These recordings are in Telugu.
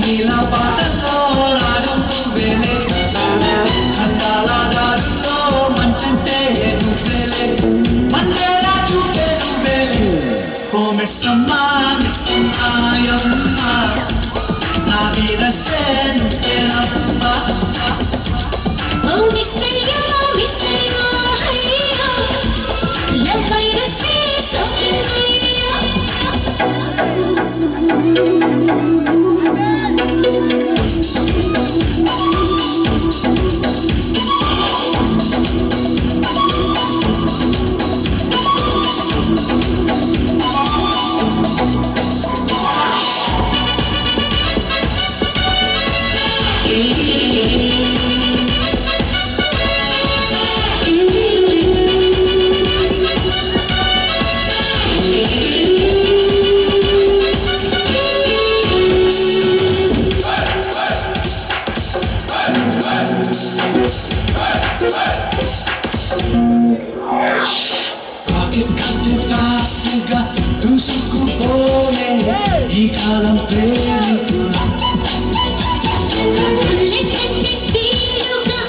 రంగీలా పాటల్లో రాగం నువ్వేలే అందాల దారుల్లో మంచంటే నువ్వేలే మండేలా చూపే నువ్వేలే ఓ మిస్సమ్మా మిస్సమ్మాయమ్మ నా మీద నువ్వేనమ్మా ఓ మిస్సయ్యా మిస్సయ్యా హయ్యా లవ్ వైరస్ సోకిందయ్యా ఈ కాలం ప్రేమికుల బుల్లెట్ స్పీడుగా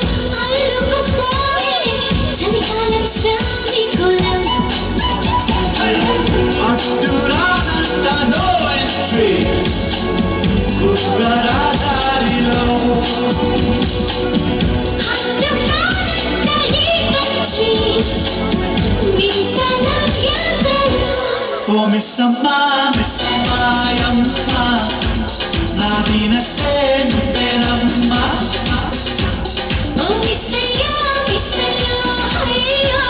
అల్లుకుపోయే చలికాలం శ్రామికులం అడ్డురానంట నో ఎంట్రీ కుర్రరాదారిలో హద్దుకానంట ఈ కంట్రీ వీటల యాత్రలు ఓ మిస్సమ్మా మిస్సమ్మాయమ్మ నా వీనసే నువ్వేనమ్మా ఓ మిస్సయ్యా మిస్సయ్యా హయ్యా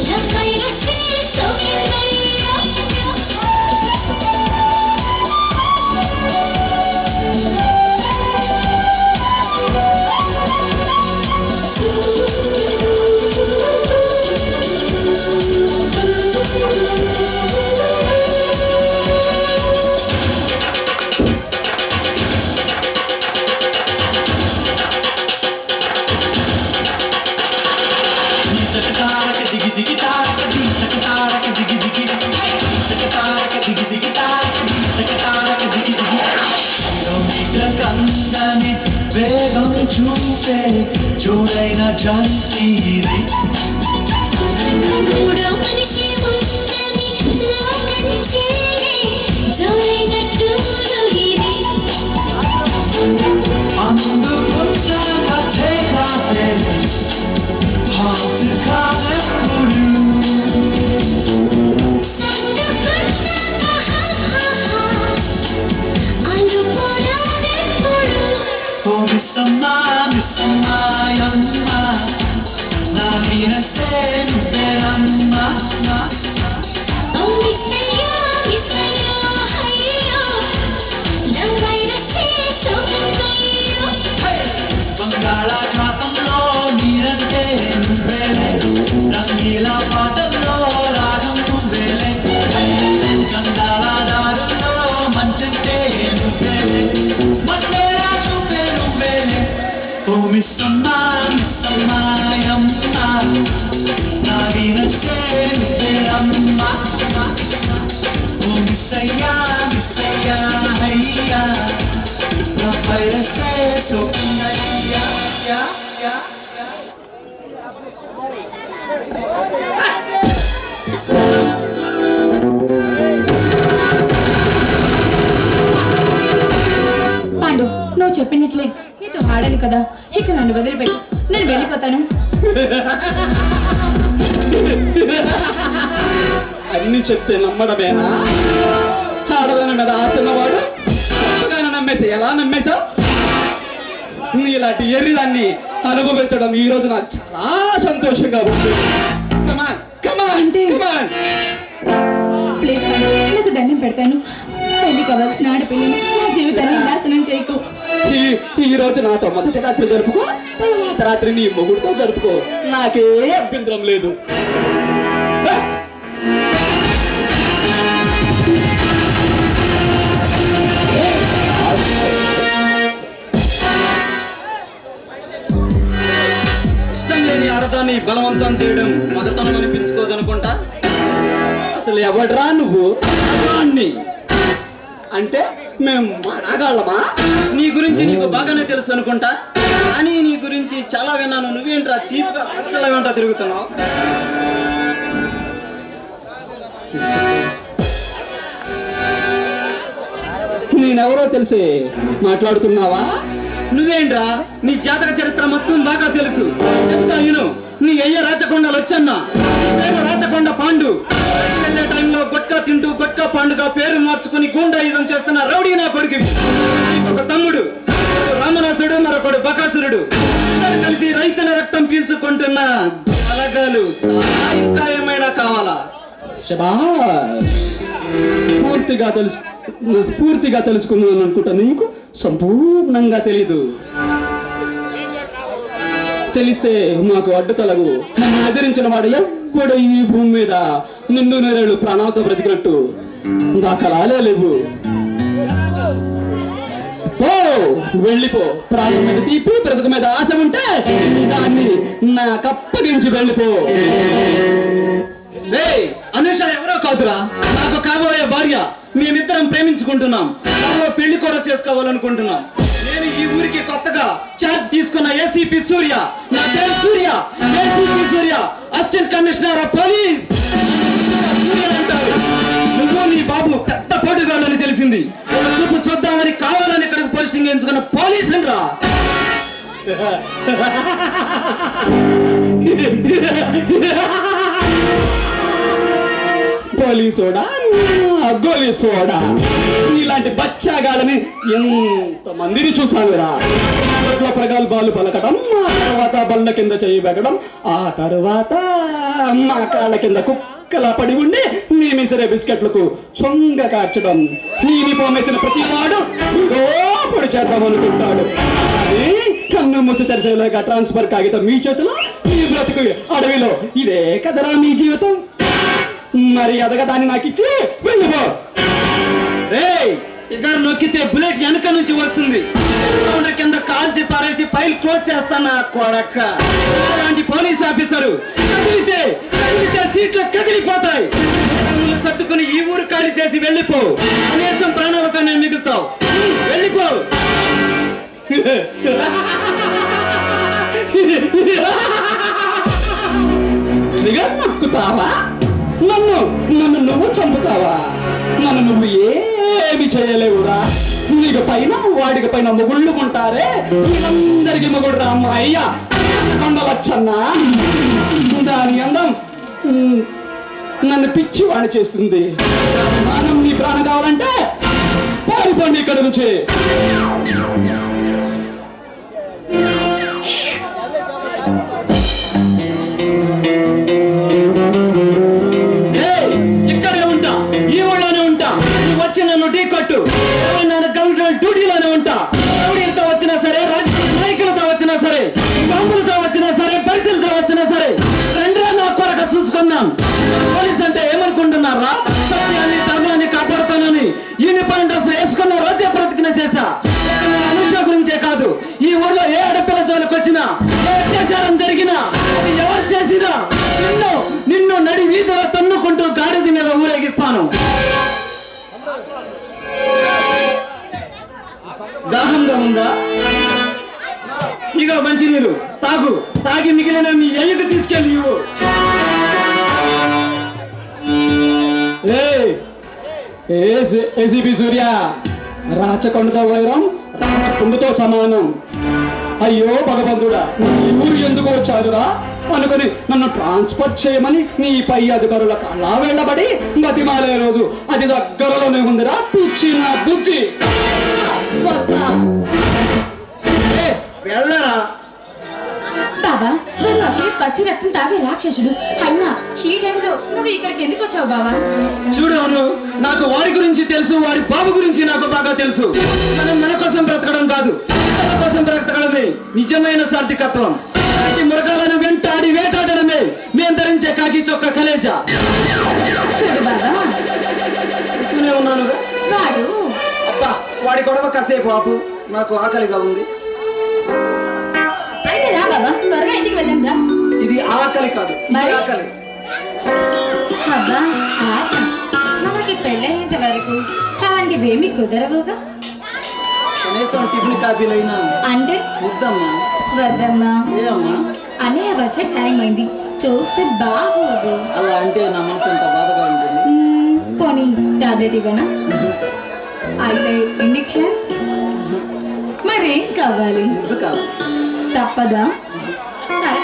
లవ్ వైరస్ సోకిందయ్యా తారక దిగి దిగి తారక దిగి తారక దిగి దిగి తారక దిగి దిగి తారక దిగి దిగి కిలోమీటర్ కందని వేగం చూపే చూడైన జంతీరి మూడో మనిషి ఉందని లోకంచేరే జోరైన టూరు ఇది అందుకున్న కథే కాఫే హాట్ కాదెప్పుడు ఓ మిస్సమ్మా మిస్సమ్మాయమ్మ నా వీనసే నువ్వేనమ్మా బంగాళాఖాతంలో నీరంటే నువ్వేలే రంగీలా పాటల్లో రాగం నువ్వేలే గంధాల దారుల్లో మంచంటే నువ్వేలే మండేలా చూపే నువ్వేలే ఓ మిస్సమ్మా మిస్సమ్మాయమ్మ నా వీనసే నువ్వేనమ్మా ఓ మిస్సయ్యా మిస్సయ్యా హయ్యా నా వైరసే సోకిందయ్యా యా యా పాండు నువ్వు చెప్పినట్లే నీతో ఆడాను కదా ఇక నన్ను వదిలిపెట్టు నేను వెళ్ళిపోతాను అన్ని చెప్తే నమ్మడమేనా ఆడదాని మీద ఆ చిన్నవాడు నమ్మేసా ఎలా నమ్మేశావు ఇలాంటి ఎర్రిదాన్ని అనుభవించడం ఈ రోజు నాకు చాలా సంతోషంగా ఉంది కమాన్ కమాన్ అంటే కమాన్ ప్లీజ్ పాండు నాకు దండం పెడతాను పెళ్లి కావాల్సిన ఆడపిల్లని నా జీవితాన్ని నాశనం చేయకు ఈ రోజు నాతో మొదటి రాత్రి జరుపుకో తర్వాత రాత్రి నీ మొగుడితో జరుపుకో నాకే అభ్యంతరం లేదు ఇష్టం లేని ఆడదాన్ని బలవంతం చేయడం మగతనం అనిపించుకోదనుకుంటా. అసలు ఎవడ్రా నువ్వు అంటే మేము మాడాగాళ్ళమా? నీ గురించి నీకు బాగానే తెలుసు అనుకుంటా, కానీ నీ గురించి చాలా విన్నాను. నువ్వేంట్రా చీప్ పిల్ల వెంట తిరుగుతున్నావు? నేనెవరో తెలిసి మాట్లాడుతున్నావా? నువ్వేంట్రా నీ జాతక చరిత్ర మొత్తం బాగా తెలుసు. చెప్తా విను. నీ అయ్య రాచకొండలు వచ్చన్న, నేను రాచకొండ పాండు. వెళ్ళే టైంలో గుట్కా తింటూ గుట్కా పాండుగా పేరు మార్చుకుని గూండాయిజం చేస్తున్న రౌడీ నా కొడుకు. ఒక తమ్ముడు రామరాసుడు, మరొకడు బకాసురుడు. ఇద్దరు కలిసి రైతుల రక్తం పీల్చుకుంటున్న బలగాలు. ఇంకా ఏమైనా కావాలా? శబాష్. పూర్తిగా తెలుసుకున్నాను అనుకుంటా. నీకు సంపూర్ణంగా తెలీదు. తెలిస్తే మాకు అడ్డుతలగు. నన్ను ఎదిరించిన వాడు ఎప్పుడు ఈ భూమి మీద నిండు నేరేళ్ళు ప్రాణాలతో బ్రతికినట్టు దాఖలాలే లేవు. పో, వెళ్ళిపో. ప్రాణం మీద తీపి, బ్రతుకు మీద ఆశ ఉంటే దాన్ని నాకప్పగించి వెళ్ళిపో. రే అనుష ఎవరో కాదురా, నాకు కాబోయే భార్య. మేమిద్దరం ప్రేమించుకుంటున్నాం. త్వరలో పెళ్లి కూడా చేసుకోవాలనుకుంటున్నాం. నేను ఈ ఊరికి కొత్తగా చార్జ్ తీసుకున్న ఏసీపీ సూర్య. నా పేరు Surya. ACP Surya, assistant commissioner of police Surya అంటారు. నువ్వు నీ బాబు పెద్ద పోటుగాళ్ళని తెలిసింది. ఒక చూపు చూద్దామని కావాలని ఇక్కడికి పోస్టింగ్ ఎంచుకున్న పోలీస్ రా. పోలీసోడా, గోలీసోడా, ఇలాంటి బచ్చాగాళ్ళని ఎంత మందిని చూసానురా. ప్రగల్భాలు పలకడం, ఆ తర్వాత బల్ల కింద చేయి పెట్టడం, ఆ తర్వాత మా కాళ్ళ కింద కుక్కలా పడి ఉండి మీ మిసరే బిస్కెట్లకు చొంగ కార్చడం. యూనిఫామ్ వేసిన ప్రతివాడు ఏదో పొడి చేద్దాం అనుకుంటాడు. కానీ కన్ను మూసి తెరిచేలాగా ట్రాన్స్ఫర్ కాగితం మీ చేతిలో, మీ బ్రతుకు అడవిలో. ఇదే కదరా మీ జీవితం. మరి అదగా దాన్ని నాకు ఇచ్చి వెళ్ళిపో. రే ఇక్కడ నొక్కితే బుల్లెట్ వెనక నుంచి వస్తుంది. కింద కాల్చి పారేసి ఫైల్ క్లోజ్ చేస్తానా కొడక్క. అలాంటి పోలీస్ ఆఫీసరు కదిలితే సీట్లు కదిలిపోతాయి. సర్దుకుని ఈ ఊరు ఖాళీ చేసి వెళ్ళిపో. కనీసం ప్రాణాలతో నేను మిగులుతావు. వెళ్ళిపో. నొక్కుతావా? నన్ను నువ్వు చంపుతావా? నన్ను నువ్వు ఏమి చేయలేవురా. నీకు పైన వాడికి పైన మొగుళ్ళు ఉంటారే, వీళ్ళందరికీ మొగుడు రా అయ్యా కొండలచ్చన్నా. దాని అందం నన్ను పిచ్చివాణి చేస్తుంది. ప్రాణం నీ ప్రాణం కావాలంటే పారిపోండి ఇక్కడ నుంచి. ఇక్కడే ఉంటా, ఈ ఊళ్ళోనే ఉంటా. నువ్వు వచ్చి నన్ను ఢీ కొట్టు. నన్ను గవర్నమెంట్ డ్యూటీలోనే ఉంటా. రౌడీలతో వచ్చినా సరే, నాయకులతో వచ్చినా సరే, బాంబులతో వచ్చినా సరే, బరితలతో వచ్చినా సరే, రెండే నా కొరక చూసుకుందాం. పోలీస్ అంటే ఏమనుకుంటున్నారా? సత్యాన్ని ధర్మాన్ని కాపాడుతానని యూనిఫామ్ డ్రెస్ వేసుకున్న రోజే ప్రతిజ్ఞ చేశా. అనుష గురించే కాదు, ఈ ఊర్లో ఏ ఆడపిల్ల జోలికి వచ్చినా, ఏ అత్యాచారం జరిగినా, అది ఎవరు చేసినా నిన్ను నడి వీధిలో తన్నుకుంటూ గాడిద మీద ఊరేగిస్తాను. దాహంగా ఉందా? ఇక మంచినీరు తాగు. తాగి మిగిలిన మీ అయ్యకు తీసుకెళ్ళి ఇవ్వు. ఏసీపీ సూర్య, రాచకొండతో వైరం రాచకొండతో సమానం. అయ్యో భగవంతుడా, ఈ ఊరు ఎందుకు వచ్చారురా అనుకుని నన్ను ట్రాన్స్ఫర్ చేయమని నీ పై అధికారులకు అలా వెళ్ళబడి బతిమాలే రోజు అది దగ్గరలోనే ఉందిరా పిచ్చి నా బుజ్జి. వస్తా. వెళ్ళరా బాబా, నువ్వు అసలు పచ్చి రక్తం తాగే రాక్షసుడు. అయినా ఈ టైంలో నువ్వు ఇక్కడికి ఎందుకు వచ్చావు బాబా? చూడు అను, నాకు వారి గురించి తెలుసు, వారి బాబు గురించి నాకు బాగా తెలుసు. మనం మన కోసం బ్రతకడం కాదు, మన కోసం బ్రతకడమే నిజమైన సార్థికత్వం. మృగాలను వెంటాడి వేటాడడమే మేము ధరించే కాకి చొక్క కలేజా. చూడు బాబా, చూస్తూనే ఉన్నానుగా. వాడు అబ్బా, వాడి గొడవ కాసేపు ఆపు, నాకు ఆకలిగా ఉంది. అయితే రా బాబా, త్వరగా ఇంటికి వెళ్దాం రా. ఇది ఆకలి కాదు, ఇది ఆకలి. అబ్బా ఆశ, మనకి పెళ్ళయ్యేంత వరకు అలాంటివేమీ కుదరవుగా. కనీసం టిఫిన్ కాఫీలు అయినా అంటే ముద్దమ్మా. వద్దమ్మా, ఏ అమ్మా అన్నయ్య వచ్చే టైం అయింది, చూస్తే బాగోదు. అలా అంటే నా మనసు ఎంత బాధగా ఉంటుంది. పోనీ టాబ్లెట్ ఇవ్వనా? అయితే ఇంజెక్షన్? మరేం కావాలి? ముద్దు కాదు. తప్పదా? సరే